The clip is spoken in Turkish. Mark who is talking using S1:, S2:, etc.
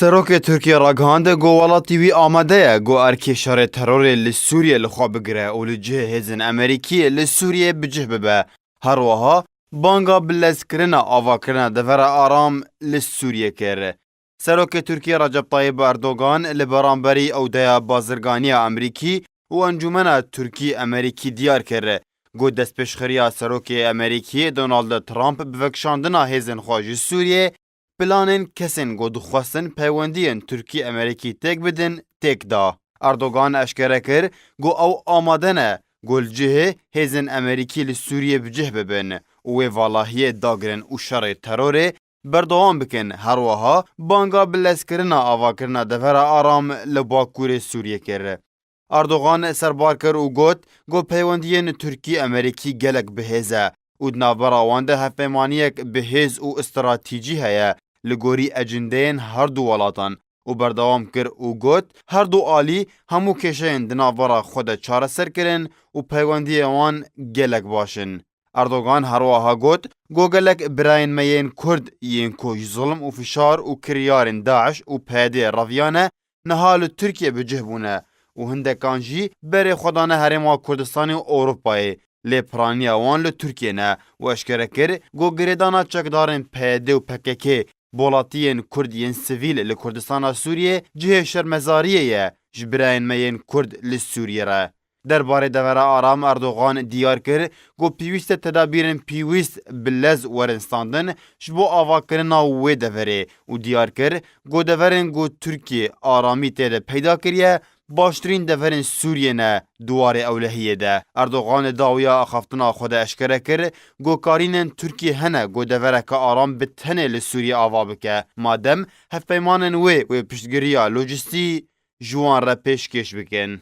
S1: سروک ترکیه را گهانده گو ولاتی وی آماده گو ارکی شر ترور لسوریه لخوا بگره و لجه هزن امریکی لسوریه بجه ببه هر وها بانگا بلزکرنا آوا کرنا دفر آرام لسوریه کره. سروک ترکیه رجب طایب اردوغان لبرانبری او دیا بازرگانی امریکی و انجمن ترکی امریکی دیار کره. گو دست پیشخریا سروک امریکی دونالد ترامپ بفکشاندنا هزن خواج سوریه پلانên kesên got dixwestin peywendiyên Tirkî-Amerîkî têk bidin têk da. Erdogan eşkere kir got ew amade ne got li cihê hêzên Amerîkî li Sûriyê bicih bibin û wê valahiyê dagirin û şerê terorê berdewam bikin. Her wiha banga bilezkirina avakirina devera aram li Bakurê Sûriyê kir. Erdogan serbar kir û got peywendiyên Tirkî-Amerîkî gelek bihêz e û di navbera wan de hevpeymaniyek bihêz û stratîjî heye li gorî ecendeyên her du welatan û berdewam kir û got her du alî hemû kêşeyên di navbera xwe de çareser kirin û peywendiyê wan gelek baş in. Erdogan her wiha got gelek birayên me yên Kurd yên ku ji zulm û fişar û kiryarên Daeş û PYD reviyane niha li Tirkiye bicih bûne û hindekan jî berê xwe dane Herêma Kurdistanê û Ewropayê. Lê piraniya wan li Tirkiye ne û eşkere kir girêdana çekdarên PYD û PKK bolatiyên Kurd yên sivîl li Kurdistana Sûriyê cihê şermezariyê ye ji birayên me yên Kurd li Sûriyê re. Derbarê devera aram Erdogan diyar kir pîwîst e tedabîrên pîwîst bi lez werin standin ji bo avakirina wê deverê û diyar kir deverên Tirkiye aramî tê de peyda kiriye baştirîn deverên Sûriyê ne duwarê ewlehiyê de. Erdogan dawiya axaftina xwe de eşkere kir karînên Tirkiye hene devereke aram bi tenê li Sûriyê ava bike madem hevpeymanên wê piştgiriya lojîstî ji wan re pêşkêş bikin.